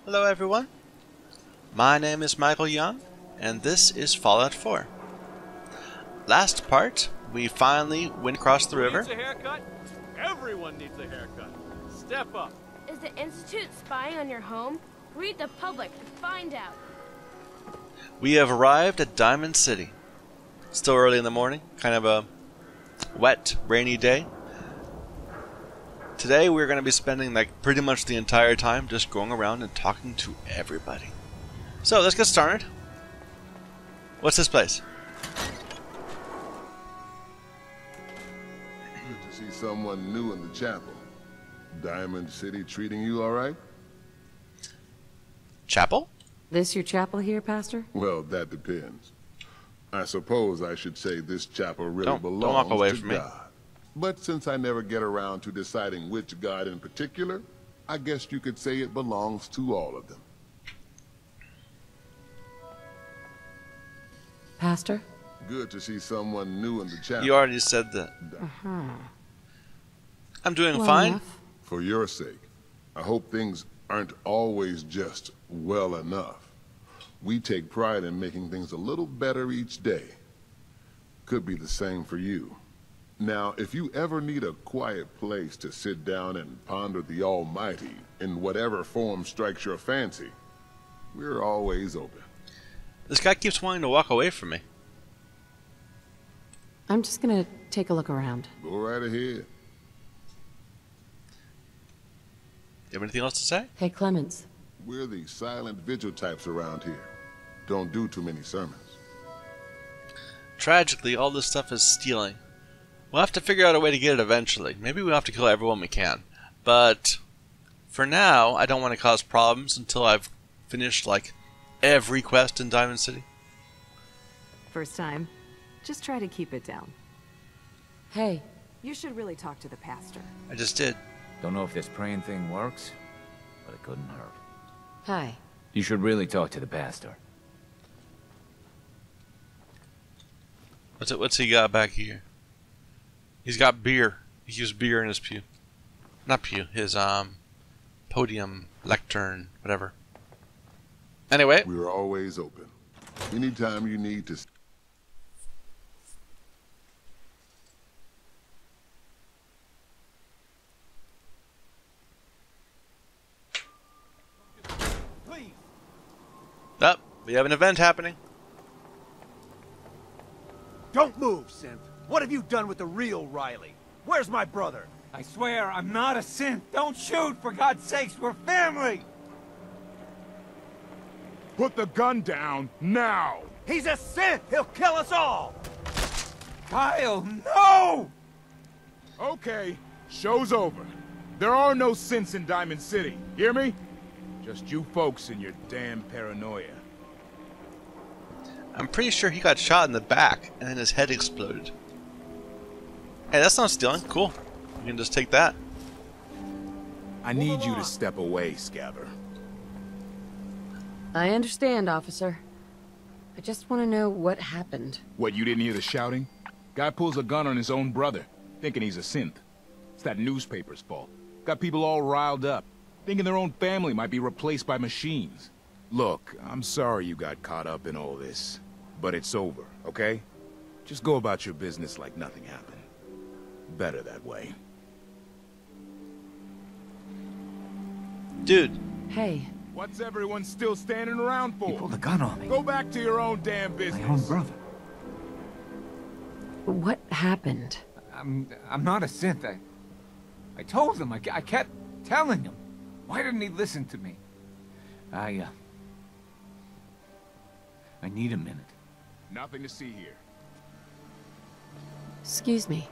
Hello everyone, my name is Michael Young, and this is Fallout 4. Last part, we finally went across the river. Needs a haircut? Everyone needs a haircut. Step up. Is the Institute spying on your home? Read the public to find out. We have arrived at Diamond City. Still early in the morning, kind of a wet, rainy day. Today we're going to be spending like pretty much the entire time just going around and talking to everybody. So let's get started. What's this place? Good to see someone new in the chapel. Diamond City treating you all right? Chapel? This your chapel here, Pastor? Well, that depends. I suppose I should say this chapel really belongs don't walk away to from me. God. But since I never get around to deciding which God in particular, I guess you could say it belongs to all of them. Pastor? Good to see someone new in the chapel. You already said that. I'm doing Well fine. enough. For your sake, I hope things aren't always just well enough. We take pride in making things a little better each day. Could be the same for you. Now, if you ever need a quiet place to sit down and ponder the Almighty in whatever form strikes your fancy, we're always open. This guy keeps wanting to walk away from me. I'm just gonna take a look around. Go right ahead. You have anything else to say? Hey, Clemens. We're the silent vigil types around here. Don't do too many sermons. Tragically, all this stuff is stealing. We'll have to figure out a way to get it eventually. Maybe we'll have to kill everyone we can. But for now, I don't want to cause problems until I've finished, like, every quest in Diamond City. First time. Just try to keep it down. Hey, You should really talk to the pastor. I just did. Don't know if this praying thing works, but it couldn't hurt. hi. You should really talk to the pastor. What's he got back here? He's got beer. He used beer in his pew. Not pew, his podium, lectern, whatever. Anyway, We're always open. Anytime you need to... Please. oh, we have an event happening. Don't move, Synth. What have you done with the real Riley? Where's my brother? I swear, I'm not a synth. Don't shoot, for God's sakes, we're family! Put the gun down, now! He's a synth! He'll kill us all! Kyle, no! Okay, show's over. There are no synths in Diamond City, hear me? Just you folks and your damn paranoia. I'm pretty sure he got shot in the back and then his head exploded. Hey, that's not stealing. Cool. You can just take that. I need you to step away, Scabber. I understand, officer. I just want to know what happened. What, you didn't hear the shouting? Guy pulls a gun on his own brother, thinking he's a synth. It's that newspaper's fault. Got people all riled up, thinking their own family might be replaced by machines. Look, I'm sorry you got caught up in all this, but it's over, okay? Just go about your business like nothing happened. Better that way. Dude, Hey, What's everyone still standing around He for? pulled a gun on me. Go back to your own damn My business. own brother. what happened? I'm not a synth. I told him. I kept telling him. Why didn't he listen to me? I need a minute. Nothing to see here. Excuse me.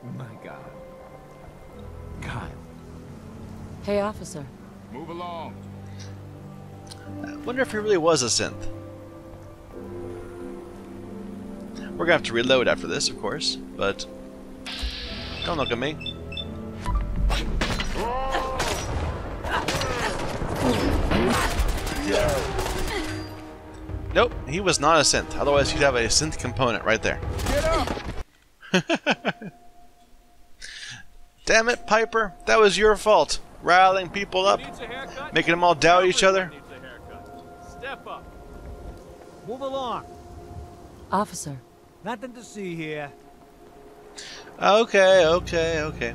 Oh my God. God. Hey, officer. Move along. I wonder if he really was a synth. We're gonna have to reload after this, of course, but don't look at me. Nope, he was not a synth. Otherwise, he'd have a synth component right there. Get up! Damn it, Piper. That was your fault. Riling people up, Needs a haircut? making them all doubt each other. Everyone needs Step up. Move along. Officer. Nothing to see here. Okay.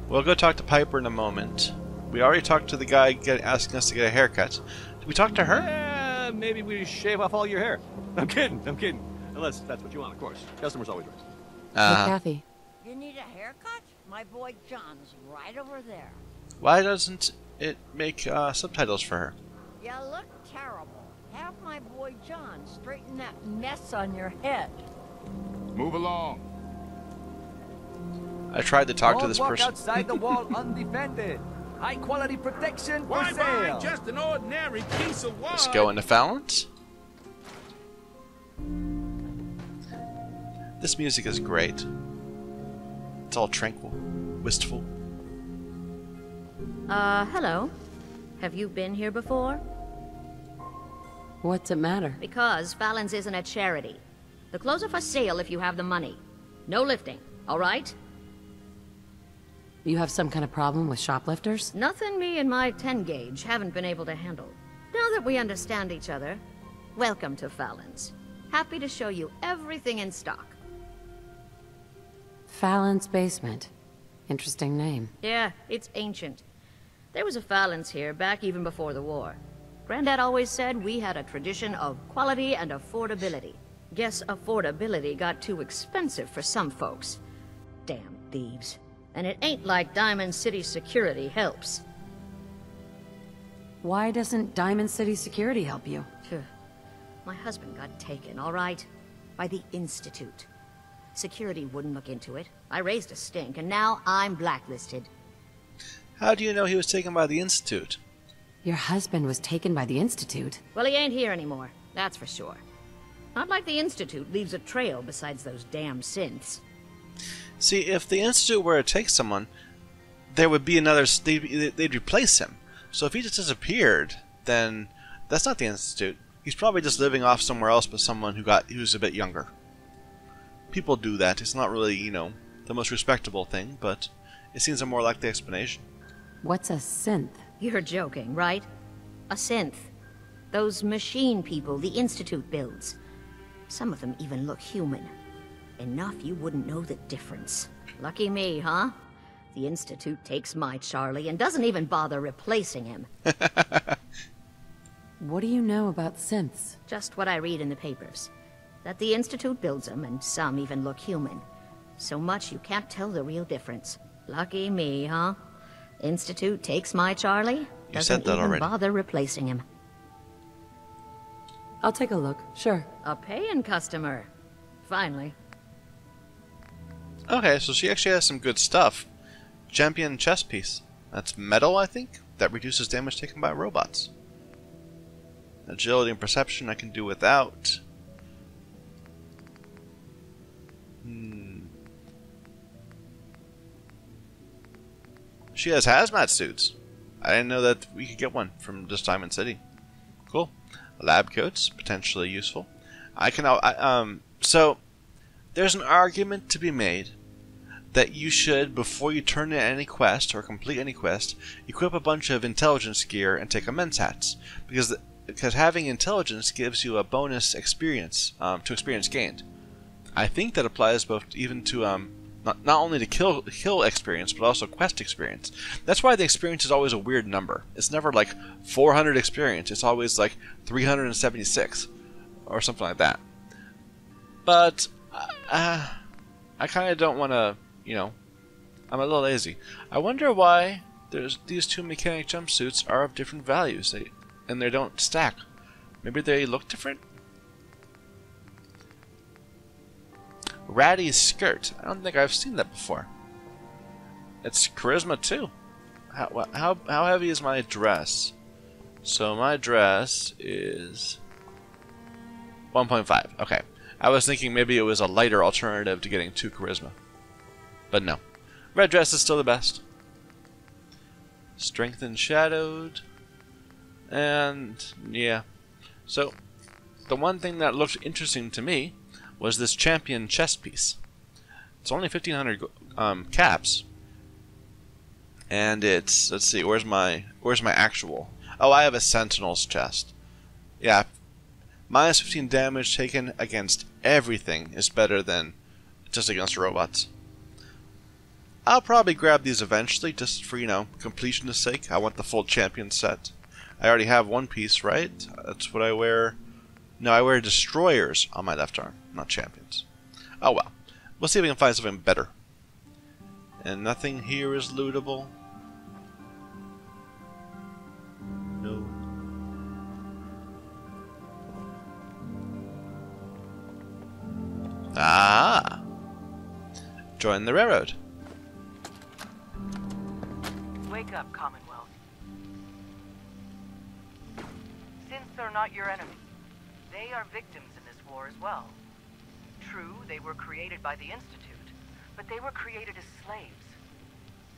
We'll go talk to Piper in a moment. We already talked to the guy asking us to get a haircut. Did we talk to her? Yeah, maybe we shave off all your hair. I'm kidding. Unless that's what you want, of course. Customer's always right. Hey, Kathy. You need a haircut? My boy John's right over there. Why doesn't it make subtitles for her? You look terrible. Have my boy John straighten that mess on your head. Move along. I tried to talk to this Walk person. outside the wall undefended. High quality protection for Why buy sale. just an ordinary piece of wood? Let's go into Fallon's. This music is great. It's all tranquil, wistful. Hello. Have you been here before? What's it matter? Because Fallon's isn't a charity. The clothes are for sale if you have the money. No lifting, all right? You have some kind of problem with shoplifters? Nothing me and my 10 gauge haven't been able to handle. Now that we understand each other, welcome to Fallon's. Happy to show you everything in stock. Fallon's Basement. Interesting name. Yeah, it's ancient. There was a Fallon's here back even before the war. Granddad always said we had a tradition of quality and affordability. Guess affordability got too expensive for some folks. Damn thieves. And it ain't like Diamond City Security helps. Why doesn't Diamond City Security help you? Phew. My husband got taken, all right? By the Institute. Security wouldn't look into it. I raised a stink, and now I'm blacklisted. How do you know he was taken by the Institute? Your husband was taken by the Institute. Well, he ain't here anymore, that's for sure. Not like the Institute leaves a trail besides those damn synths. See, if the Institute were to take someone, there would be another... They'd replace him. So if he just disappeared, then that's not the Institute. He's probably just living off somewhere else with someone who's a bit younger. People do that. It's not really, you know, the most respectable thing, but it seems a more likely explanation. What's a synth? You're joking, right? A synth. Those machine people the Institute builds. Some of them even look human. Enough you wouldn't know the difference. Lucky me, huh? The Institute takes my Charlie and doesn't even bother replacing him. What do you know about synths? Just what I read in the papers. That the Institute builds them, and some even look human. So much you can't tell the real difference. Lucky me, huh? Institute takes my Charlie, doesn't even bother replacing him. I'll take a look, sure. A paying customer. Finally. Okay, so she actually has some good stuff. Champion chess piece. That's metal, I think? That reduces damage taken by robots. Agility and perception I can do without. She has hazmat suits. I didn't know that we could get one from just Diamond City. Cool. Lab coats, potentially useful. So there's an argument to be made that you should, before you turn in any quest or complete any quest, equip a bunch of intelligence gear and take immense hats, because having intelligence gives you a bonus experience to experience gained. I think that applies both even to not only to kill experience, but also quest experience. That's why the experience is always a weird number. It's never like 400 experience. It's always like 376 or something like that. But I kind of don't want to, you know, I'm a little lazy. I wonder why these two mechanic jumpsuits are of different values and they don't stack. Maybe they look different? Ratty's skirt. I don't think I've seen that before. It's charisma too. How heavy is my dress? So my dress is 1.5. Okay. I was thinking maybe it was a lighter alternative to getting 2 charisma. But no. Red dress is still the best. Strength and shadowed. And yeah. So the one thing that looked interesting to me was this champion chest piece. It's only 1,500 caps, and it's, let's see, where's my actual? Oh, I have a sentinel's chest. Yeah, Minus 15 damage taken against everything is better than just against robots. I'll probably grab these eventually, just for, you know, completion's sake. I want the full champion set. I already have one piece, right? That's what I wear. No, I wear destroyers on my left arm, not champions. Oh well. We'll see if we can find something better. And nothing here is lootable. No. Ah! Join the railroad. Wake up, Commonwealth. Synths are not your enemy. They are victims in this war as well. True, they were created by the Institute, but they were created as slaves.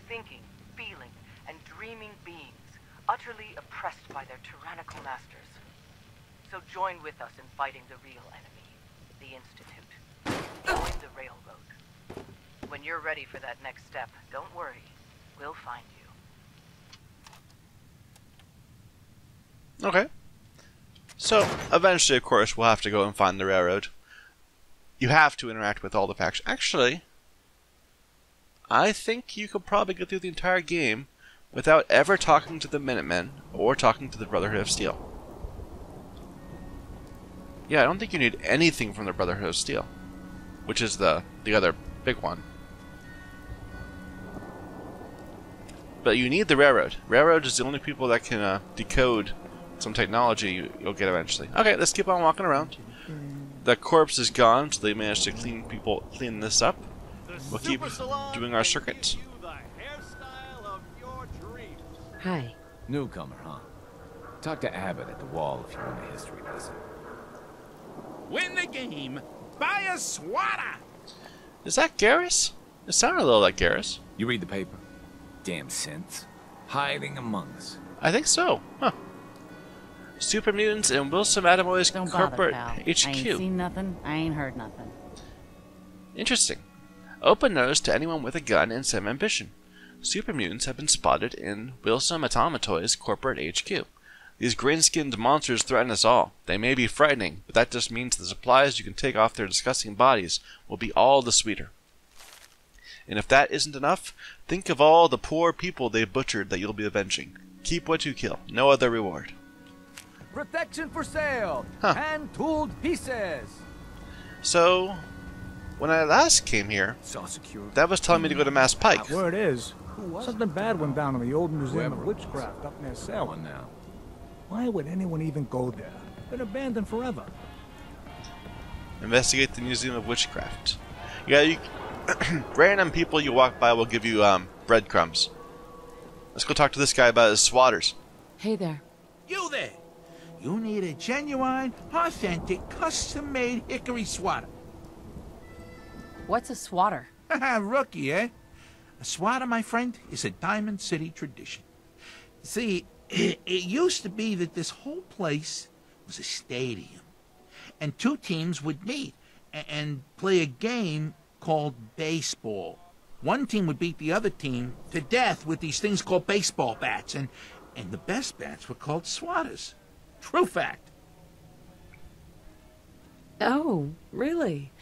Thinking, feeling, and dreaming beings, utterly oppressed by their tyrannical masters. So join with us in fighting the real enemy, the Institute. Join the Railroad. When you're ready for that next step, don't worry. We'll find you. Okay. So, eventually, of course, we'll have to go and find the railroad. You have to interact with all the factions. Actually, I think you could probably get through the entire game without ever talking to the Minutemen or talking to the Brotherhood of Steel. Yeah, I don't think you need anything from the Brotherhood of Steel, which is the other big one. But you need the railroad. Railroad is the only people that can decode some technology you'll get eventually. Okay, let's keep on walking around. The corpse is gone, so they managed to clean this up. We'll keep doing our circuit. Hi. Newcomer, huh? Talk to Abbott at the wall if you want a history lesson. Win the game, buy a swatter! Is that Garrus? It sounded a little like Garrus. You read the paper? Damn synths. Hiding among us. I think so. Huh. Super Mutants and Wilson Adamoy's corporate HQ. I ain't seen nothing. I ain't heard nothing. Interesting. Open notice to anyone with a gun and some ambition. Super Mutants have been spotted in Wilson Atomatoy's corporate HQ. These green-skinned monsters threaten us all. They may be frightening, but that just means the supplies you can take off their disgusting bodies will be all the sweeter. And if that isn't enough, think of all the poor people they butchered that you'll be avenging. Keep what you kill. No other reward. Protection for sale! Huh. Hand-tooled pieces! So, when I last came here, that was telling me to go to Mass Pike. Word is, something bad went down in the old Museum of Witchcraft up near Salem. now. Why would anyone even go there? Been abandoned forever. Investigate the Museum of Witchcraft. Yeah, random people you walk by will give you breadcrumbs. Let's go talk to this guy about his swatters. Hey there. You there! You need a genuine, authentic, custom-made hickory swatter. What's a swatter? Rookie, eh? A swatter, my friend, is a Diamond City tradition. See, it used to be that this whole place was a stadium, and two teams would meet and play a game called baseball. One team would beat the other team to death with these things called baseball bats, and the best bats were called swatters. True fact. Oh, really?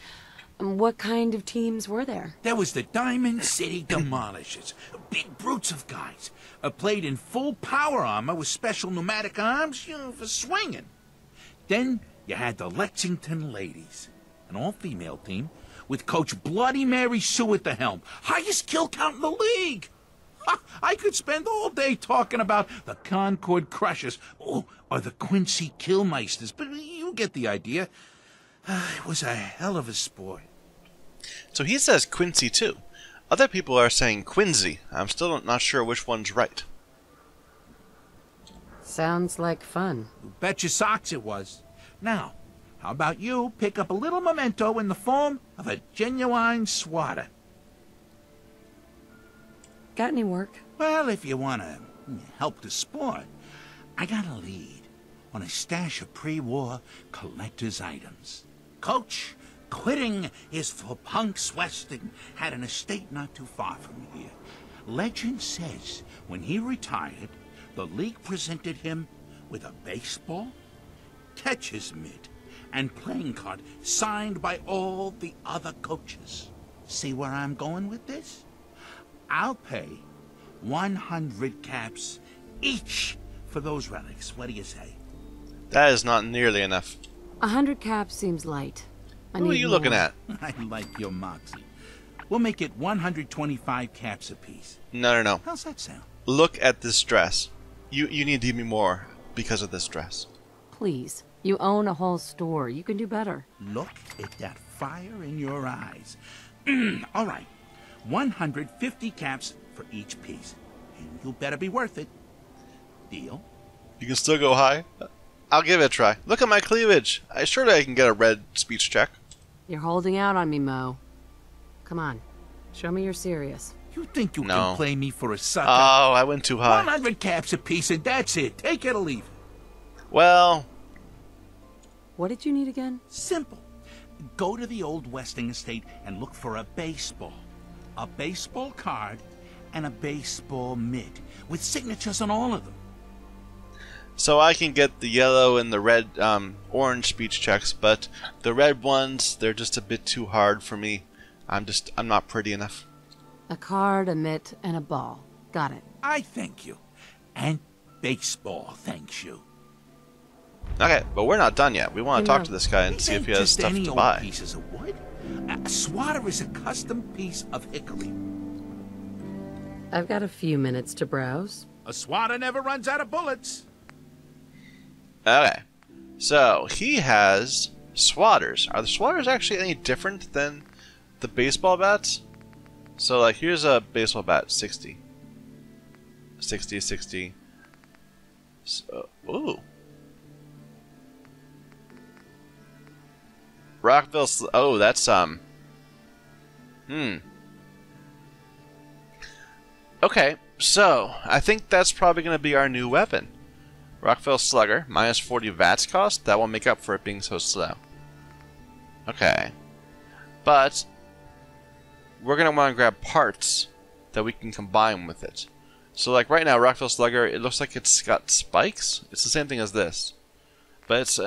What kind of teams were there? There was the Diamond City Demolishers. Big brutes of guys. Played in full power armor with special pneumatic arms, for swinging. Then you had the Lexington Ladies, an all-female team with Coach Bloody Mary Sue at the helm. Highest kill count in the league. I could spend all day talking about the Concord Crushers or the Quincy Killmeisters, but you get the idea. It was a hell of a sport. So he says Quincy too. Other people are saying Quincy. I'm still not sure which one's right. Sounds like fun. You bet your socks it was. Now, how about you pick up a little memento in the form of a genuine swatter? Got any work? Well, if you want to help the sport, I got a lead on a stash of pre-war collector's items. Coach, quitting is for punks west and had an estate not too far from here. Legend says when he retired, the league presented him with a baseball, catcher's mitt, and playing card signed by all the other coaches. See where I'm going with this? I'll pay 100 caps each for those relics. What do you say? That is not nearly enough. 100 caps seems light. Who are you looking at? I like your moxie. We'll make it 125 caps apiece. No. How's that sound? Look at this dress. You need to give me more because of this dress. Please. You own a whole store. You can do better. Look at that fire in your eyes. All right. 150 caps for each piece. And you better be worth it. Deal? You can still go high? I'll give it a try. Look at my cleavage. Surely I can get a red speech check. You're holding out on me, Mo. Come on. Show me you're serious. You think you can play me for a sucker? Oh, I went too high. 100 caps apiece and that's it. Take it or leave it. Well... What did you need again? Simple. Go to the old Westing estate and look for a baseball card, and a baseball mitt with signatures on all of them. So I can get the yellow and the red, orange speech checks, but the red ones, they're just a bit too hard for me. I'm not pretty enough. A card, a mitt, and a ball. Got it. I thank you. And baseball thanks you. Okay, but we're not done yet. We want to talk to this guy and see if he has stuff to buy. Pieces of wood. A swatter is a custom piece of hickory. I've got a few minutes to browse. A swatter never runs out of bullets. Okay, so he has swatters. Are the swatters actually any different than the baseball bats? So, like, here's a baseball bat, 60. 60. So, ooh. Rockville, oh, that's, Okay, so, I think that's probably going to be our new weapon. Rockville Slugger, minus 40 VATS cost. That will make up for it being so slow. Okay. But, we're going to want to grab parts that we can combine with it. So, like, right now, Rockville Slugger, it looks like it's got spikes. It's the same thing as this. But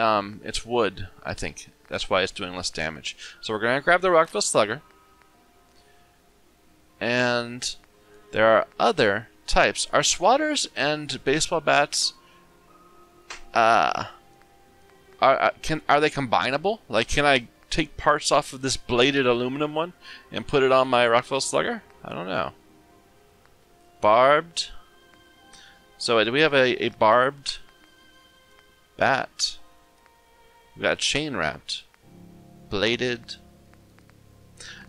it's wood, I think. That's why it's doing less damage. So we're going to grab the Rockville Slugger. And there are other types. Are swatters and baseball bats... are they combinable? Like, can I take parts off of this bladed aluminum one and put it on my Rockville Slugger? I don't know. Barbed. So do we have a barbed bat? We got chain wrapped, bladed.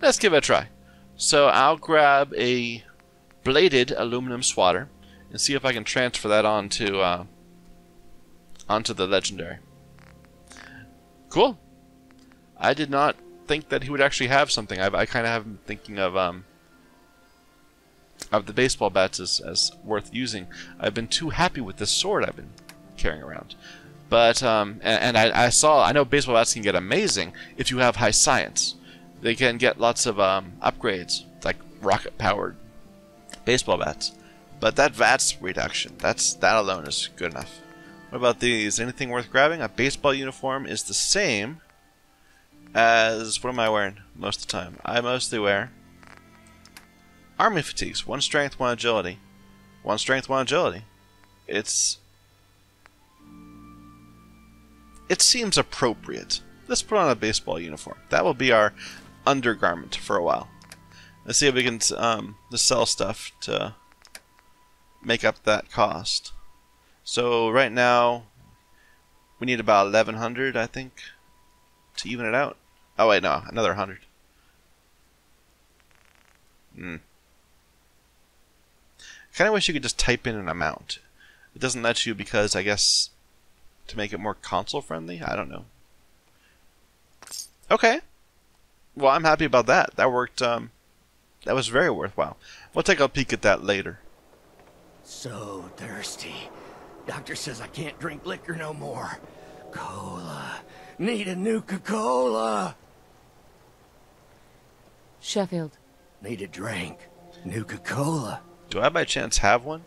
Let's give it a try. So I'll grab a bladed aluminum swatter and see if I can transfer that onto the legendary. Cool. I did not think that he would actually have something. I kind of have him thinking of the baseball bats as worth using. I've been too happy with this sword I've been carrying around. But I know baseball bats can get amazing if you have high science. They can get lots of upgrades, like rocket-powered baseball bats. But that VATS reduction, that alone is good enough. What about these? Anything worth grabbing? A baseball uniform is the same as... What am I wearing most of the time? I mostly wear army fatigues. 1 strength, 1 agility. 1 strength, 1 agility. It seems appropriate. Let's put on a baseball uniform. That will be our undergarment for a while. Let's see if we can sell stuff to make up that cost. So right now we need about 1,100, I think, to even it out. Oh wait, no, another 100. Kind of wish you could just type in an amount. It doesn't let you because I guess to make it more console friendly. I don't know. Okay. Well, I'm happy about that. That worked. That was very worthwhile. We'll take a peek at that later. So thirsty. Doctor says I can't drink liquor no more. Cola. Need a Nuka-Cola. Sheffield. Need a drink. Nuka-Cola. Do I by chance have one?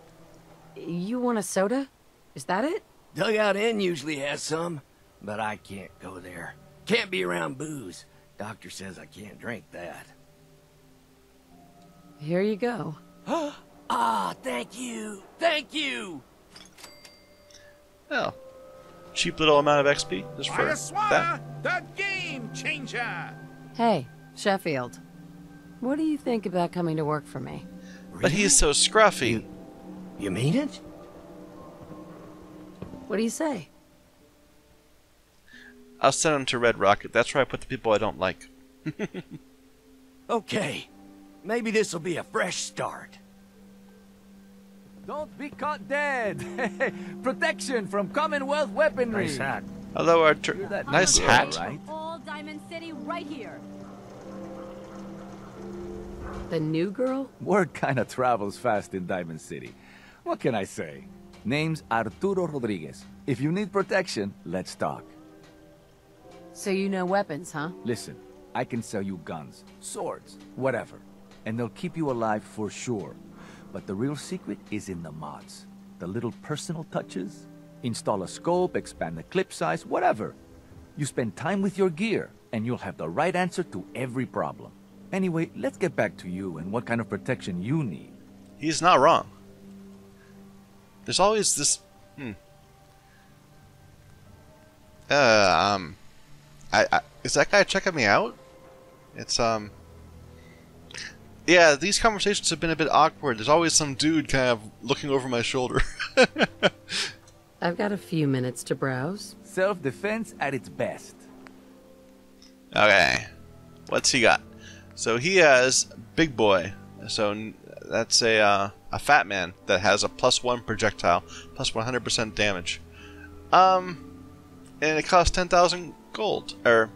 You want a soda? Is that it? Dugout Inn usually has some, but I can't go there. Can't be around booze. Doctor says I can't drink that. Here you go. Ah, thank you. Thank you. Oh. Cheap little amount of XP just for that. The game changer! Hey, Sheffield. What do you think about coming to work for me? But he's so scruffy. You mean it? What do you say? I'll send him to Red Rocket. That's where I put the people I don't like. Okay. Maybe this'll be a fresh start. Don't be caught dead. Protection from Commonwealth weaponry. Nice hat. Hello, Archer. Nice hat. Right? All Diamond City right here. The new girl? Word kinda travels fast in Diamond City. What can I say? Name's Arturo Rodriguez. If you need protection, let's talk. So you know weapons, huh? Listen, I can sell you guns, swords, whatever. And they'll keep you alive for sure. But the real secret is in the mods. The little personal touches. Install a scope, expand the clip size, whatever. You spend time with your gear, and you'll have the right answer to every problem. Anyway, let's get back to you and what kind of protection you need. He's not wrong. There's always this... is that guy checking me out? It's, Yeah, these conversations have been a bit awkward. There's always some dude kind of looking over my shoulder. I've got a few minutes to browse. Self-defense at its best. Okay. What's he got? So he has Big Boy. So that's a fat man that has a +1 projectile, plus 100% damage. And it costs 10,000 gold, or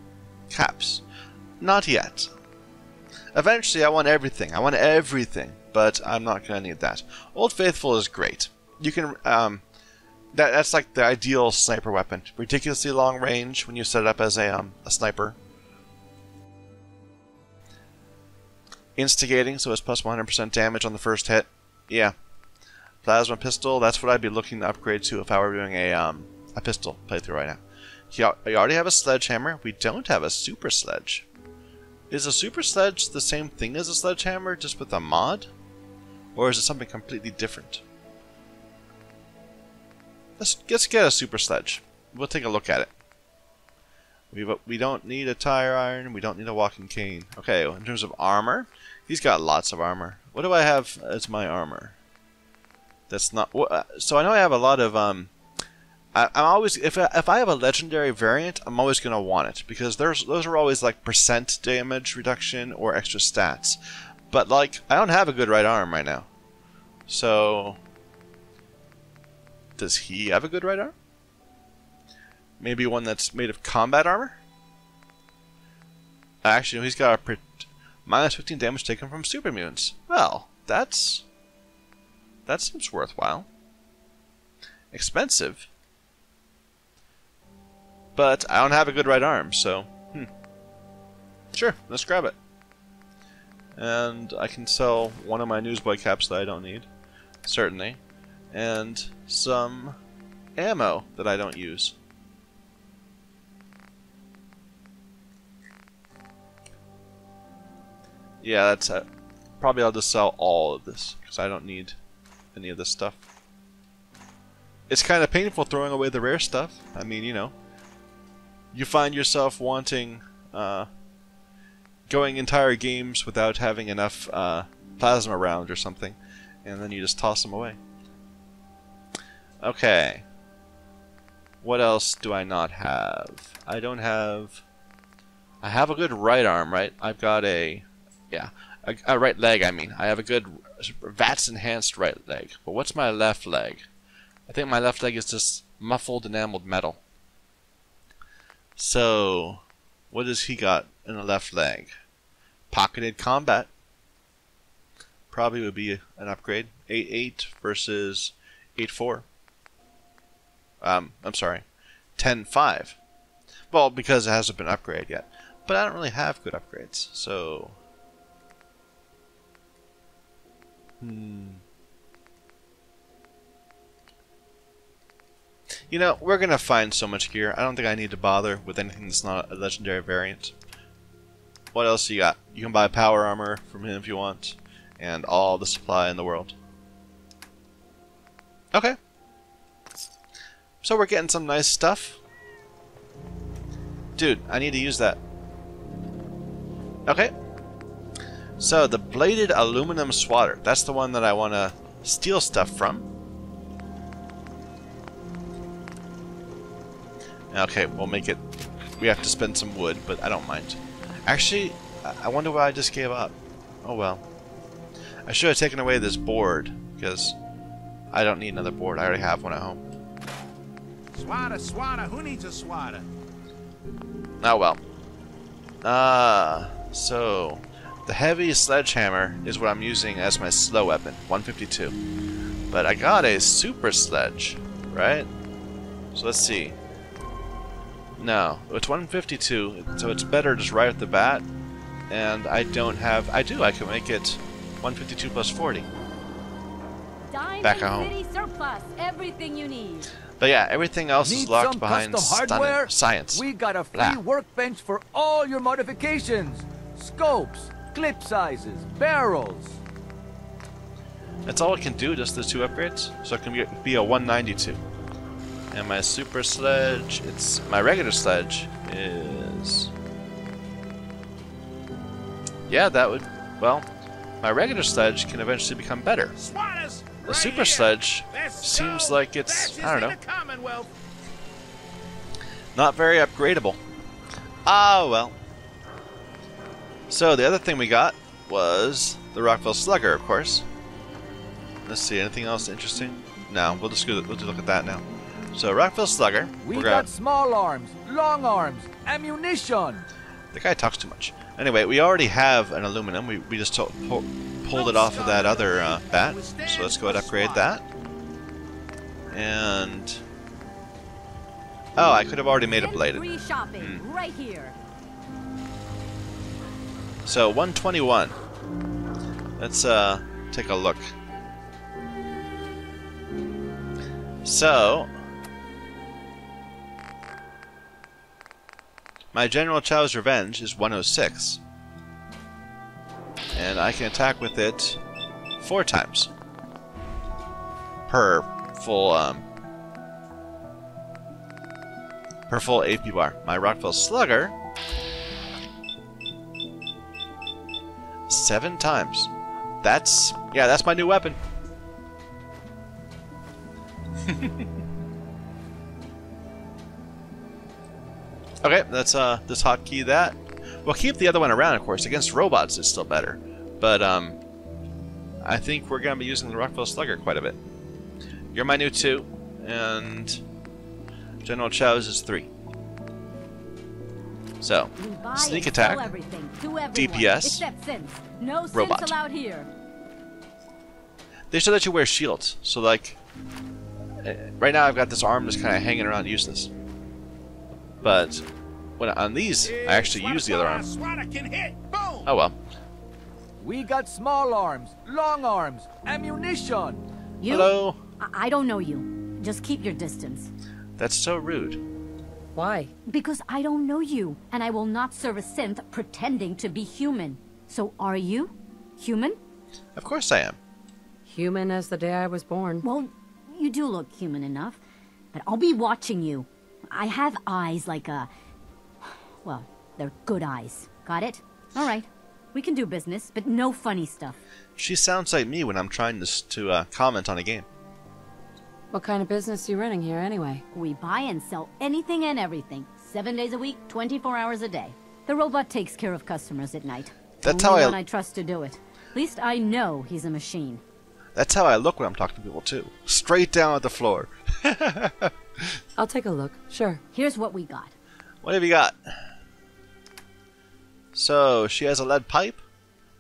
caps. Not yet. Eventually, I want everything. I want everything, but I'm not gonna need that. Old Faithful is great. You can that's like the ideal sniper weapon. Ridiculously long range when you set it up as a sniper. Instigating, so it's plus 100% damage on the first hit. Yeah. Plasma pistol. That's what I'd be looking to upgrade to if I were doing a pistol playthrough right now. We already have a sledgehammer. We don't have a super sledge. Is a super sledge the same thing as a sledgehammer, just with a mod? Or is it something completely different? Let's get a super sledge. We'll take a look at it. We don't need a tire iron. We don't need a walking cane. Okay, in terms of armor, he's got lots of armor. What do I have as my armor? That's not... So I know I have a lot of... I'm always, if I have a legendary variant, I'm always gonna want it because those are always like % damage reduction or extra stats. But like, I don't have a good right arm right now. So, does he have a good right arm? Maybe one that's made of combat armor? Actually, no, he's got a minus 15 damage taken from super mutants. Well, that seems worthwhile. Expensive. But I don't have a good right arm, so... Sure, let's grab it. And I can sell one of my newsboy caps that I don't need. Certainly. And some ammo that I don't use. Yeah, that's it. Probably I'll just sell all of this, because I don't need any of this stuff. It's kind of painful throwing away the rare stuff. I mean, you know. You find yourself wanting, going entire games without having enough plasma rounds or something, and then you just toss them away. Okay. What else do I not have? I don't have... I have a good right arm, right? I've got a... Yeah, a right leg, I mean. I have a good VATS enhanced right leg. But what's my left leg? I think my left leg is just muffled enameled metal. So, what does he got in the left leg? Pocketed combat. Probably would be an upgrade. 8.8 versus 8.4. I'm sorry. 10.5. Well, because it hasn't been upgraded yet. But I don't really have good upgrades, so... You know, we're gonna find so much gear. I don't think I need to bother with anything that's not a legendary variant. What else you got? You can buy power armor from him if you want, and all the supply in the world. Okay. So we're getting some nice stuff. Dude, I need to use that. Okay. So the bladed aluminum swatter. That's the one that I want to steal stuff from. Okay, we'll make it... We have to spend some wood, but I don't mind. Actually, I wonder why I just gave up. Oh well. I should have taken away this board, because I don't need another board. I already have one at home. Swatter, swatter, who needs a swatter? Oh well. So... The heavy sledgehammer is what I'm using as my slow weapon, 152. But I got a super sledge, right? So let's see. No, it's 152, so it's better just right off the bat. And I don't have... I do, I can make it 152 plus 40. Back at home. City surplus, everything you need. But yeah, everything else is locked some behind custom hardware? science. We got a free Blah. workbench for all your modifications. Scopes, clip sizes, barrels. That's all it can do, just the 2 upgrades. So it can be a 192. And my super sledge, it's my regular sledge is... Yeah, that would... Well, my regular sledge can eventually become better. The super sledge seems like it's, I don't know, not very upgradable. Ah, well. So the other thing we got was the Rockville Slugger, of course. Let's see, anything else interesting? No, we'll just look at that now. So Rockville Slugger. We got small arms, long arms, ammunition. The guy talks too much. Anyway, we already have an aluminum. We just pulled it off of that other bat. So let's go ahead and upgrade that. And oh, I could have already made a bladed. Free shopping right here. So 121. Let's take a look. So my General Chao's Revenge is 106. And I can attack with it 4 times per full AP bar. My Rockville Slugger 7 times. That's my new weapon. Okay, let's just hotkey that. We'll keep the other one around, of course. Against robots, it's still better. But I think we're gonna be using the Rockville Slugger quite a bit. You're my new 2, and General Chao's is 3. So, sneak attack, DPS, no robot. sense allowed here. They should let you wear shields. So, like, right now I've got this arm just kind of hanging around useless. But when on these, I actually use the other arm. Oh well. We got small arms, long arms, ammunition. You? Hello. I don't know you. Just keep your distance. That's so rude. Why? Because I don't know you, and I will not serve a synth pretending to be human. So are you human? Of course I am. Human as the day I was born. Well, you do look human enough, but I'll be watching you. I have eyes like a... Well, they're good eyes. Got it? All right. We can do business, but no funny stuff. She sounds like me when I'm trying to comment on a game. What kind of business are you running here, anyway? We buy and sell anything and everything. 7 days a week, 24 hours a day. The robot takes care of customers at night. That's Only how one I trust to do it. At least I know he's a machine. That's how I look when I'm talking to people, too. Straight down at the floor. I'll take a look. Sure. Here's what we got. What have you got? So, she has a lead pipe.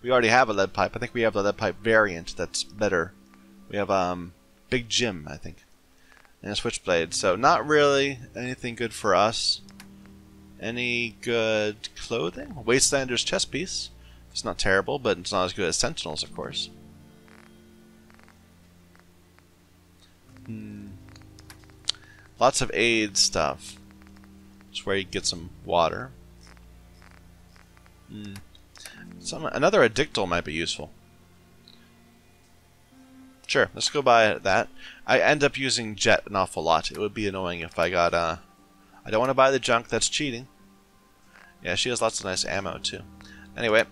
We already have a lead pipe. I think we have the lead pipe variant that's better. We have Big Jim, I think. And a switchblade. So, not really anything good for us. Any good clothing? Wastelander's chest piece. It's not terrible, but it's not as good as Sentinel's, of course. Lots of aid stuff. Just where you get some water. Another addictal might be useful. Sure, let's go buy that. I end up using Jet an awful lot. It would be annoying if I got, I don't want to buy the junk, that's cheating. Yeah, she has lots of nice ammo too. Anyway,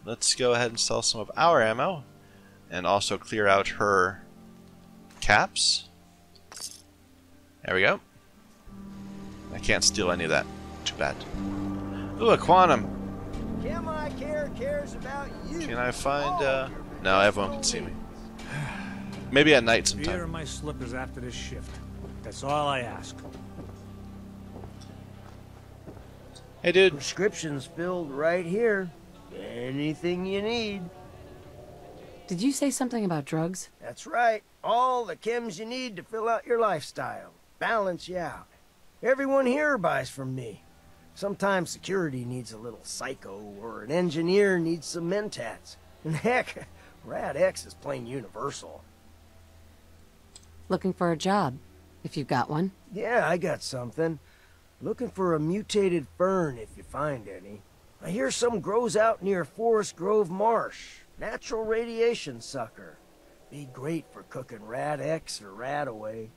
let's go ahead and sell some of our ammo. And also clear out her caps. There we go. I can't steal any of that. Too bad. Ooh, a quantum. Kim I Care cares about you. Can I find, no, everyone can see me. Maybe at night sometime. Beer in my slippers after this shift. That's all I ask. Hey, dude. Prescriptions filled right here. Anything you need. Did you say something about drugs? That's right. All the chems you need to fill out your lifestyle. Balance you out. Everyone here buys from me. Sometimes security needs a little psycho, or an engineer needs some mentats. And heck, Rad X is plain universal. Looking for a job, if you've got one. Yeah, I got something. Looking for a mutated fern, if you find any. I hear some grows out near Forest Grove Marsh. Natural radiation sucker. Be great for cooking Rad X or Radaway.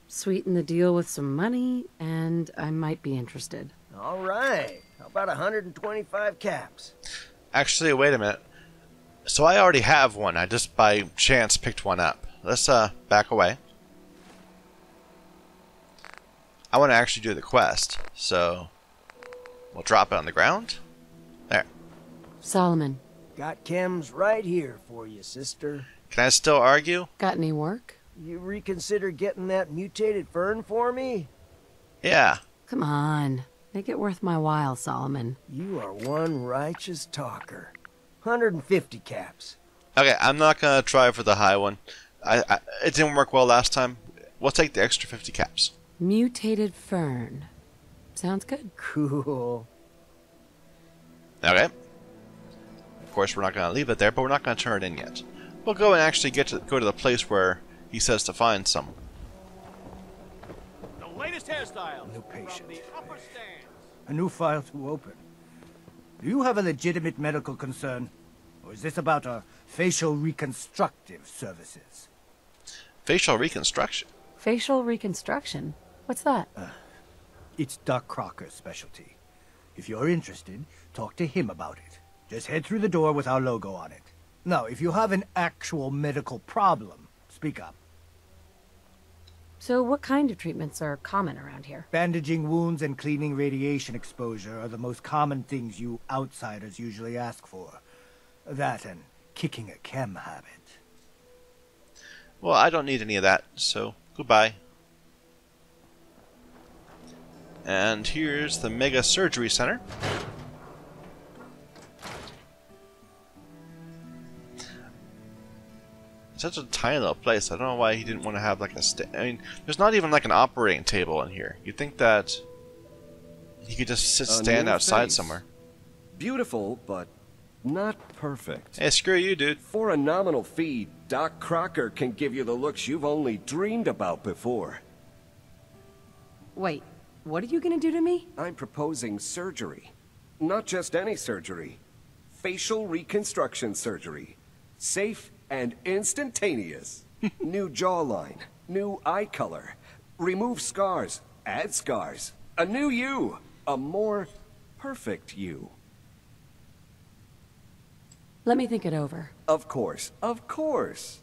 Sweeten the deal with some money, and I might be interested. All right. How about 125 caps? Actually, wait a minute. So I already have one. I just by chance picked one up. Let's back away. I want to actually do the quest, so we'll drop it on the ground. There. Solomon. Got chems right here for you, sister. Can I still argue? Got any work? You reconsider getting that mutated fern for me? Yeah. Come on. Make it worth my while, Solomon. You are one righteous talker. 150 caps. Okay, I'm not gonna try for the high one. It didn't work well last time. We'll take the extra 50 caps. Mutated fern. Sounds good. Cool. Okay. Of course, we're not gonna leave it there, but we're not gonna turn it in yet. We'll go and actually go to the place where he says to find some. The latest hairstyle. No patient. From the upper stands. A new file to open. Do you have a legitimate medical concern? Or is this about a facial reconstructive services? Facial reconstruction? Facial reconstruction? What's that? It's Doc Crocker's specialty. If you're interested, talk to him about it. Just head through the door with our logo on it. Now, if you have an actual medical problem, speak up. So what kind of treatments are common around here? Bandaging wounds and cleaning radiation exposure are the most common things you outsiders usually ask for. That and kicking a chem habit. Well, I don't need any of that, so goodbye. And here's the Mega Surgery Center. Such a tiny little place. I don't know why he didn't want to have like a I mean, there's not even like an operating table in here. You'd think that he could just stand outside somewhere. Beautiful, but not perfect. Hey, screw you, dude. For a nominal fee, Doc Crocker can give you the looks you've only dreamed about before. Wait, what are you gonna do to me? I'm proposing surgery. Not just any surgery. Facial reconstruction surgery. Safe and instantaneous. New jawline, new eye color. Remove scars, add scars. A new you. A more perfect you. Let me think it over. Of course, of course.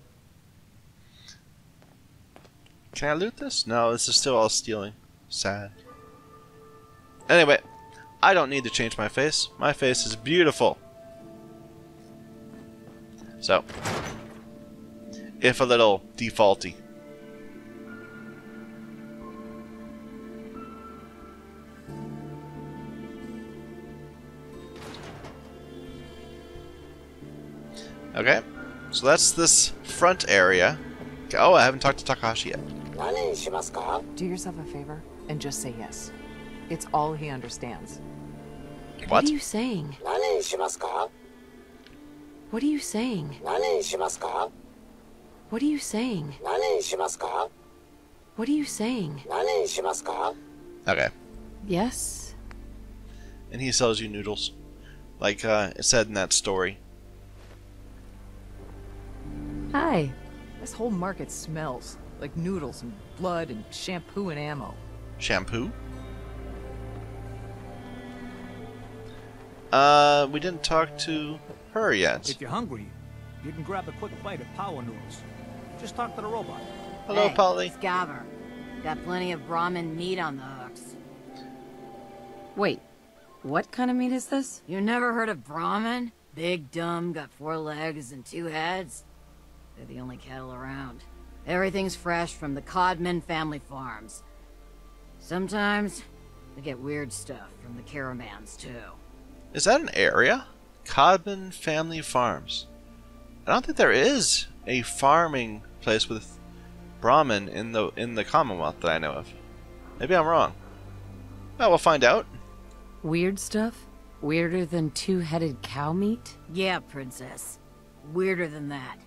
Can I loot this? No, this is still all stealing. Sad. Anyway, I don't need to change my face. My face is beautiful. So, if a little defaulty. Okay, so that's this front area. Okay, oh, I haven't talked to Takahashi yet. Do yourself a favor and just say yes. It's all he understands. What are you saying? What are you saying? What are you saying? What are you saying? Okay. Yes? And he sells you noodles. Like it said in that story. Hi. This whole market smells like noodles and blood and shampoo and ammo. Shampoo? We didn't talk to her yet. If you're hungry, you can grab a quick bite of power noodles. Just talk to the robot. Hello, hey, Polly. Scaver. Got plenty of Brahmin meat on the hooks. Wait, what kind of meat is this? You never heard of Brahmin? Big, dumb, got 4 legs and 2 heads. They're the only cattle around. Everything's fresh from the Codman family farms. Sometimes, we get weird stuff from the caravans, too. Is that an area? Codman Family Farms. I don't think there is a farming place with Brahmin in the Commonwealth that I know of. Maybe I'm wrong. Well, we'll find out. Weird stuff? Weirder than 2-headed cow meat? Yeah, princess. Weirder than that.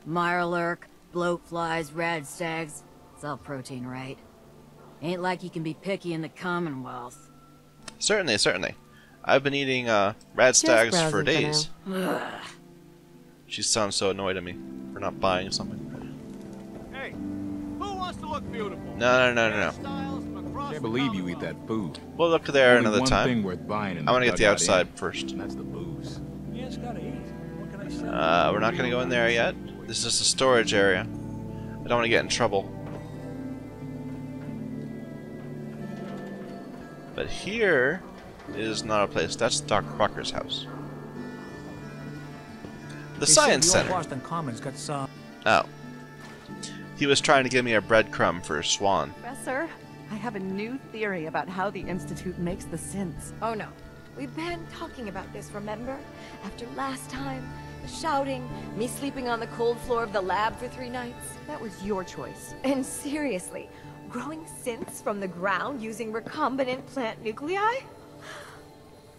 Mirelurk, bloatflies, rad stags. It's all protein, right? Ain't like you can be picky in the Commonwealth. Certainly, certainly. I've been eating rad stags for days. She sounds so annoyed at me for not buying something. Hey, who wants to look beautiful? No. Can't believe you eat that food. We'll look there Only another one time. thing worth buying in I want to get the dugout outside inn, first. and that's the booze. Yeah, it's gotta eat. What can I say? We're not going to go in there yet. This is just a storage area. I don't want to get in trouble. But here is not a place. That's Doc Crocker's house. The Science Center. Boston Commons got some. Oh. He was trying to give me a breadcrumb for Swan. Professor, I have a new theory about how the Institute makes the synths. Oh no. We've been talking about this, remember? After last time, the shouting, me sleeping on the cold floor of the lab for 3 nights. That was your choice. And seriously, growing synths from the ground using recombinant plant nuclei?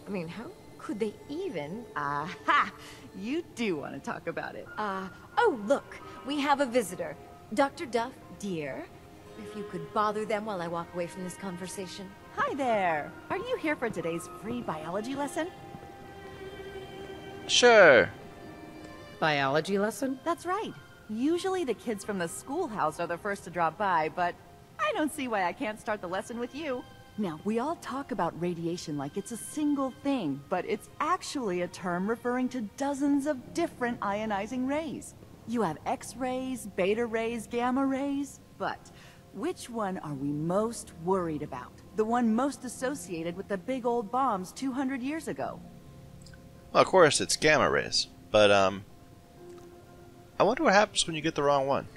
I mean, how could they even? Aha! You do want to talk about it. Oh look, we have a visitor. Dr. Duff, dear. If you could bother them while I walk away from this conversation. Hi there. Are you here for today's free biology lesson? Sure. Biology lesson? That's right. Usually the kids from the schoolhouse are the first to drop by, but I don't see why I can't start the lesson with you. Now, we all talk about radiation like it's a single thing, but it's actually a term referring to dozens of different ionizing rays. You have X-rays, beta rays, gamma rays, but which one are we most worried about? The one most associated with the big old bombs 200 years ago. Well, of course, it's gamma rays. But, I wonder what happens when you get the wrong one.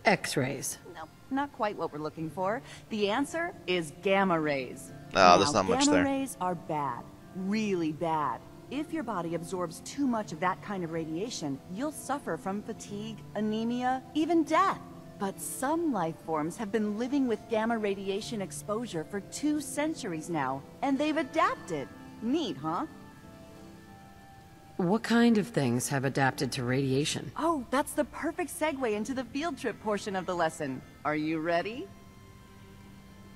X-rays. No, not quite what we're looking for. The answer is gamma rays. Oh, there's not much there. Gamma rays are bad. Really bad. If your body absorbs too much of that kind of radiation, you'll suffer from fatigue, anemia, even death. But some life forms have been living with gamma radiation exposure for 2 centuries now, and they've adapted. Neat, huh? What kind of things have adapted to radiation? Oh, that's the perfect segue into the field trip portion of the lesson. Are you ready?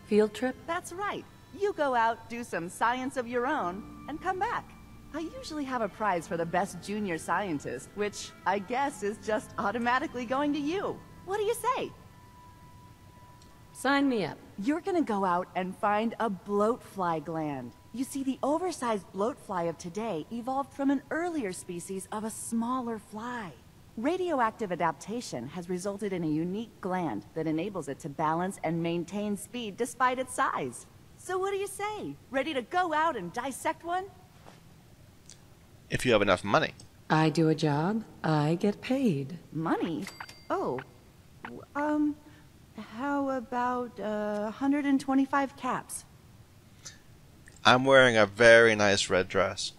Field trip? That's right. You go out, do some science of your own, and come back. I usually have a prize for the best junior scientist, which I guess is just automatically going to you. What do you say? Sign me up. You're gonna go out and find a bloatfly gland. You see, the oversized bloatfly of today evolved from an earlier species of a smaller fly. Radioactive adaptation has resulted in a unique gland that enables it to balance and maintain speed despite its size. So what do you say? Ready to go out and dissect one? If you have enough money. I do a job, I get paid. Money? Oh. How about 125 caps? I'm wearing a very nice red dress.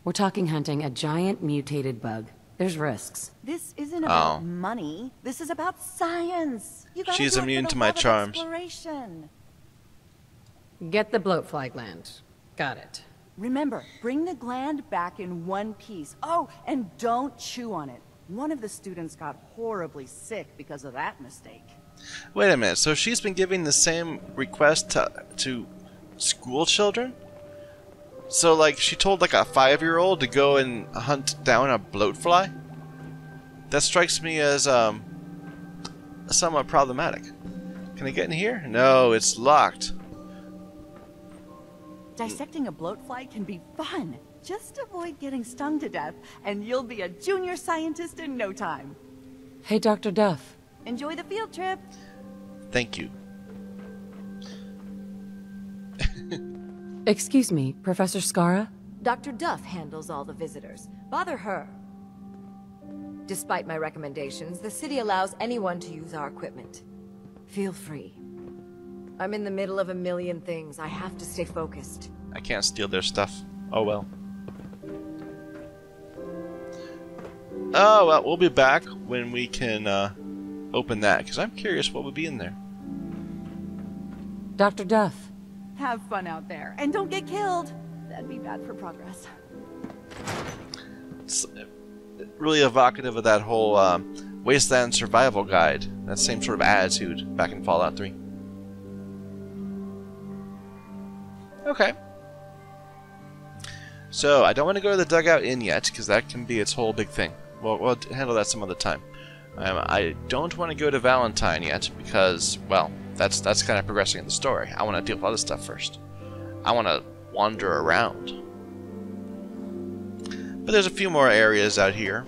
We're talking hunting a giant mutated bug. There's risks. This isn't about money. This is about science. You gotta She's do it immune for the to my love of charms. Exploration. Get the bloatfly gland. Got it. Remember, bring the gland back in one piece. Oh, and don't chew on it. One of the students got horribly sick because of that mistake. Wait a minute, so she's been giving the same request to school children? So, like, she told, like, a 5-year-old to go and hunt down a bloatfly? That strikes me as, somewhat problematic. Can I get in here? No, it's locked. Dissecting a bloatfly can be fun. Just avoid getting stung to death, and you'll be a junior scientist in no time. Hey, Dr. Duff. Enjoy the field trip. Thank you. Excuse me, Professor Skara? Dr. Duff handles all the visitors. Bother her. Despite my recommendations, the city allows anyone to use our equipment. Feel free. I'm in the middle of a million things. I have to stay focused. I can't steal their stuff. Oh well. Oh well, we'll be back when we can open that, because I'm curious what would be in there. Dr. Duff. Have fun out there, and don't get killed. That'd be bad for progress. It's really evocative of that whole Wasteland Survival Guide. That same sort of attitude back in Fallout 3. Okay. So, I don't want to go to the Dugout Inn yet, because that can be its whole big thing. We'll handle that some other time. I don't want to go to Valentine yet, because, well, that's kind of progressing in the story. I want to deal with other stuff first. I want to wander around. But there's a few more areas out here.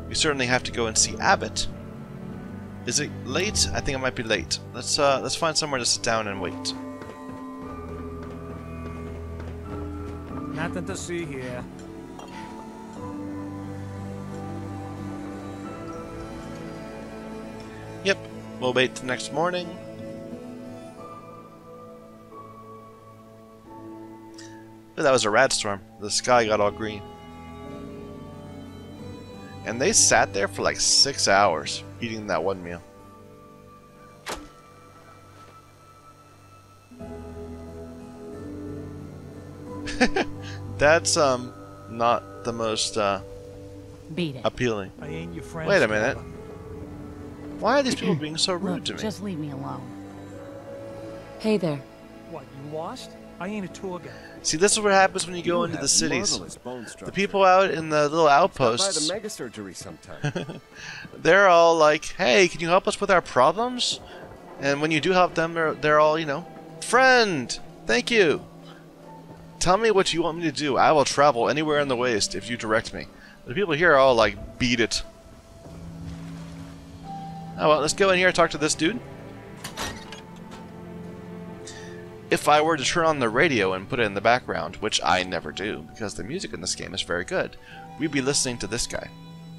We certainly have to go and see Abbott. Is it late? I think it might be late. Let's find somewhere to sit down and wait. Nothing to see here. Yep, we'll wait till next morning. But that was a rad storm. The sky got all green. And they sat there for like 6 hours eating that one meal. That's not the most Beat it. appealing. I ain't your friend. Wait a minute. Why are these people being so rude Look, to me? just leave me alone. Hey there. What, you lost? I ain't a tour guide. See, this is what happens when you go into the cities. The people out in the little By outposts, the mega surgery sometime. they're all like, hey, can you help us with our problems? And when you do help them, they're all, you know, friend, thank you. Tell me what you want me to do. I will travel anywhere in the waste if you direct me. The people here are all like, beat it. Oh well, let's go in here and talk to this dude. If I were to turn on the radio and put it in the background, which I never do, because the music in this game is very good, we'd be listening to this guy.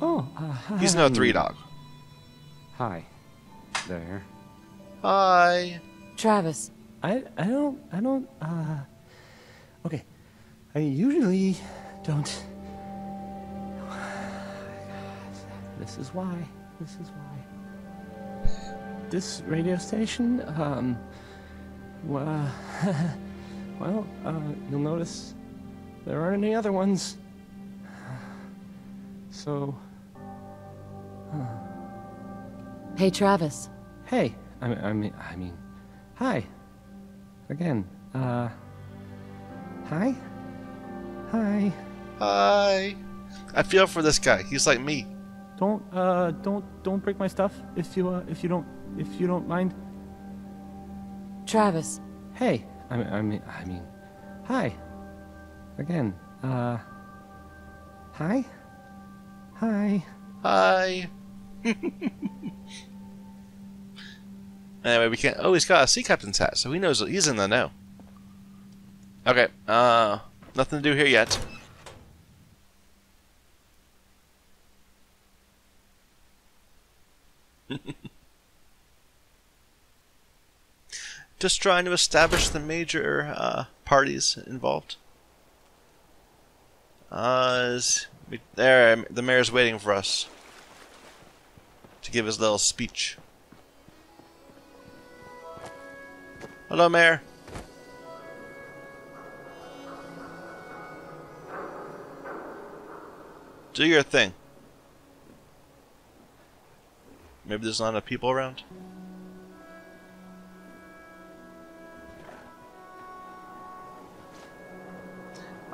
Oh, He's no 3-Dog. Hi. There. Hi. Travis. I don't, okay. I usually don't... This is why. This radio station, well, you'll notice there aren't any other ones. So... Hey, Travis. Hey, I mean, hi. Again, hi? Hi. Hi. I feel for this guy. He's like me. Don't break my stuff if you don't mind. Travis. Hey, I mean, hi. Again, hi? Hi. Hi. Anyway, we can't... Oh, he's got a sea captain's hat, so he knows he's in the know. Okay, nothing to do here yet. Just trying to establish the major parties involved. There, the mayor's waiting for us to give his little speech. Hello, Mayor. Do your thing. Maybe there's not enough people around.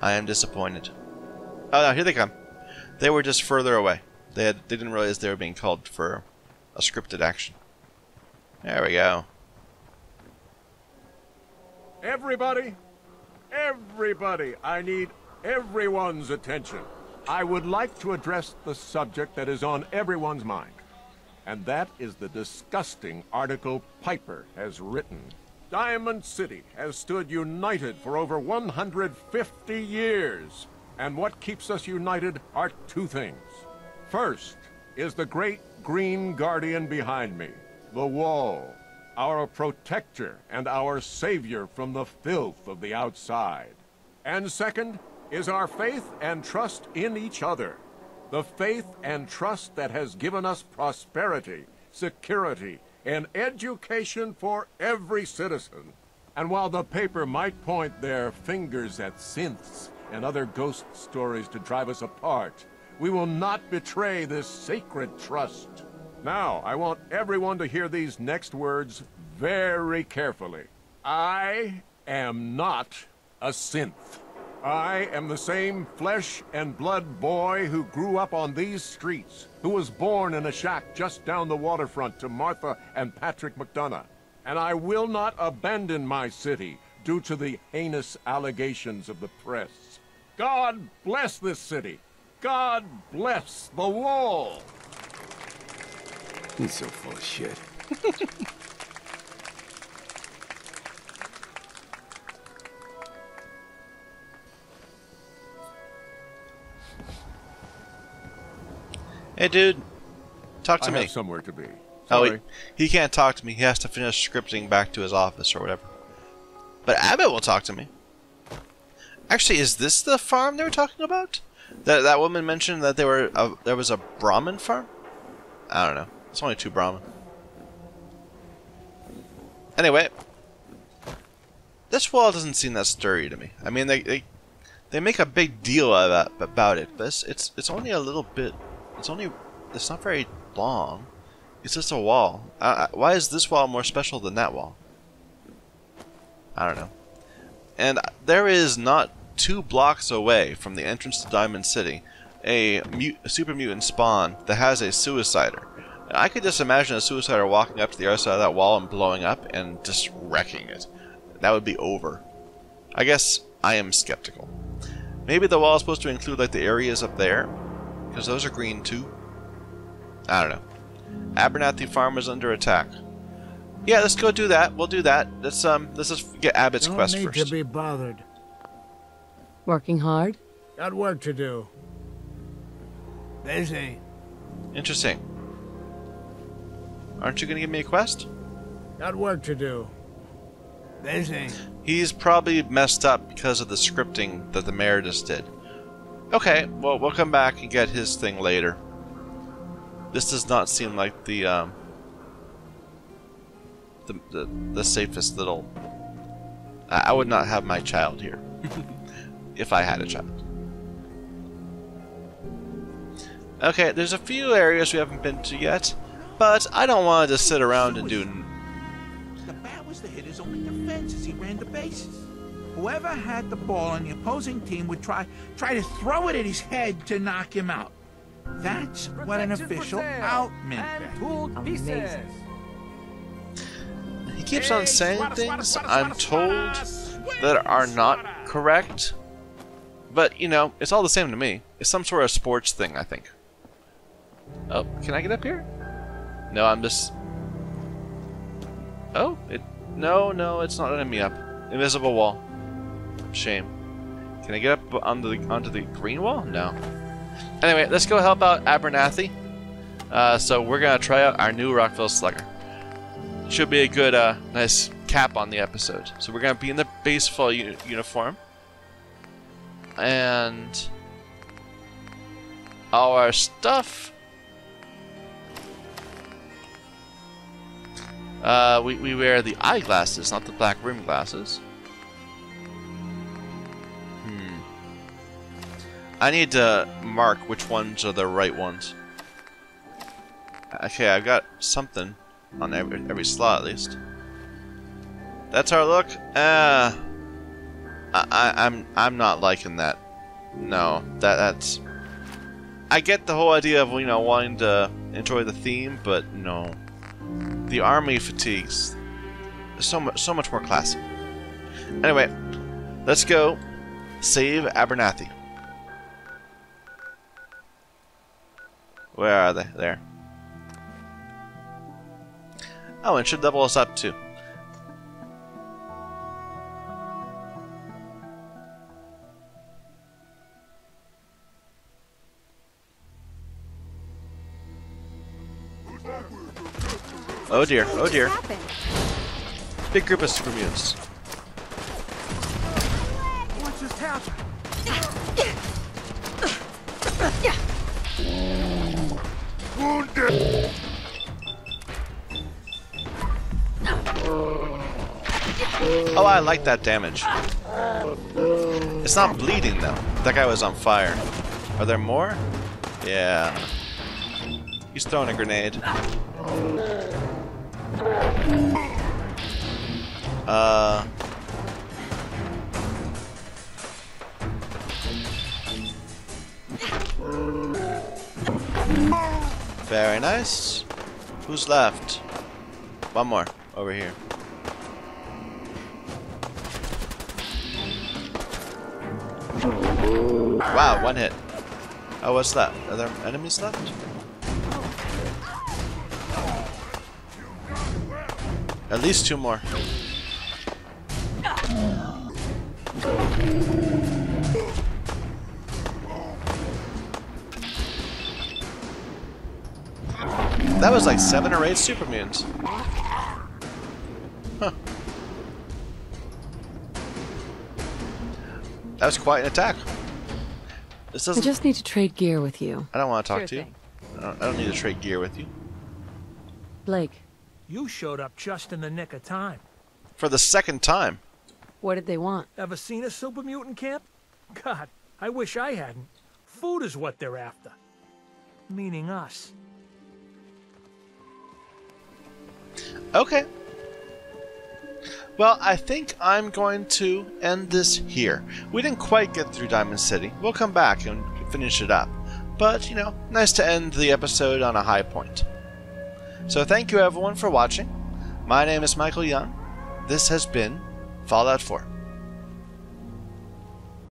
I am disappointed. Oh no, here they come. They were just further away. They didn't realize they were being called for a scripted action. There we go. Everybody, I need everyone's attention. I would like to address the subject that is on everyone's mind. And that is the disgusting article Piper has written. Diamond City has stood united for over 150 years. And what keeps us united are two things. First is the great green guardian behind me, the Wall, our protector and our savior from the filth of the outside. And second is our faith and trust in each other. The faith and trust that has given us prosperity, security, and education for every citizen. And while the paper might point their fingers at synths and other ghost stories to drive us apart, we will not betray this sacred trust. Now, I want everyone to hear these next words very carefully. I am not a synth. I am the same flesh and blood boy who grew up on these streets, who was born in a shack just down the waterfront to Martha and Patrick McDonough. And I will not abandon my city due to the heinous allegations of the press. God bless this city. God bless the Wall. He's so full of shit. Hey, dude. Talk to I me. have somewhere to be. Oh, Sorry. he can't talk to me. He has to finish scripting back to his office or whatever. But Abbott will talk to me. Actually, is this the farm they were talking about? That woman mentioned that there was a Brahmin farm? I don't know. It's only 2 Brahmin. Anyway. This wall doesn't seem that sturdy to me. I mean, they make a big deal about it, but it's only a little bit. It's not very long. It's just a wall. Why is this wall more special than that wall? I don't know. And there is not 2 blocks away from the entrance to Diamond City a super mutant spawn that has a suicider. And I could just imagine a suicider walking up to the other side of that wall and blowing up and just wrecking it. That would be over. I guess I am skeptical. Maybe the wall is supposed to include like the areas up there, because those are green too. I don't know. Abernathy Farm is under attack. Yeah, let's go do that. We'll do that. Let's just get Abbott's quest No need first. to be bothered. Working hard? Got work to do. Busy. Interesting. Aren't you gonna give me a quest? Got work to do. Busy. He's probably messed up because of the scripting that the mayor just did. Okay, well, we'll come back and get his thing later. This does not seem like the safest little... I would not have my child here. If I had a child. Okay, there's a few areas we haven't been to yet, but I don't want to just sit around and do... The bat was the hitter's only defense as he ran the bases. Whoever had the ball on the opposing team would try to throw it at his head to knock him out. That's what an official out meant. Amazing. He keeps on saying things I'm told that are not correct, but, you know, it's all the same to me. It's some sort of sports thing, I think. Oh, can I get up here? No, I'm just... Oh, no, it's not letting me up. Invisible wall. Shame. Can I get up onto the green wall? No. Anyway, let's go help out Abernathy. So we're gonna try out our new Rockville Slugger. Should be a good, nice cap on the episode. So we're gonna be in the baseball uniform, and all our stuff. We wear the eyeglasses, not the black rim glasses. I need to mark which ones are the right ones. Okay, I've got something on every slot at least. That's our look. I I'm not liking that. No, that's. I get the whole idea of wanting to enjoy the theme, but no, the army fatigues. So much more classy. Anyway, let's go save Abernathy. Where are they? There. Oh, and should level us up too. Oh dear, oh dear. Big group of super mutants. What just happened? Wounded. Oh, I like that damage. It's not bleeding though. That guy was on fire. Are there more? Yeah. He's throwing a grenade. Very nice. Who's left? One more over here. Wow, one hit. Oh, what's that? Are there enemies left? At least two more. That was like 7 or 8 super mutants. Huh. That was quite an attack. This doesn't. I just need to trade gear with you. I don't want to talk Sure to you. thing. I don't need to trade gear with you. Blake, You showed up just in the nick of time. For the second time. what did they want? Ever seen a super mutant camp? God, I wish I hadn't. Food is what they're after. Meaning us. Okay. Well, I think I'm going to end this here. We didn't quite get through Diamond City. We'll come back and finish it up. But, nice to end the episode on a high point. So thank you everyone for watching. My name is Michael Young. This has been Fallout 4.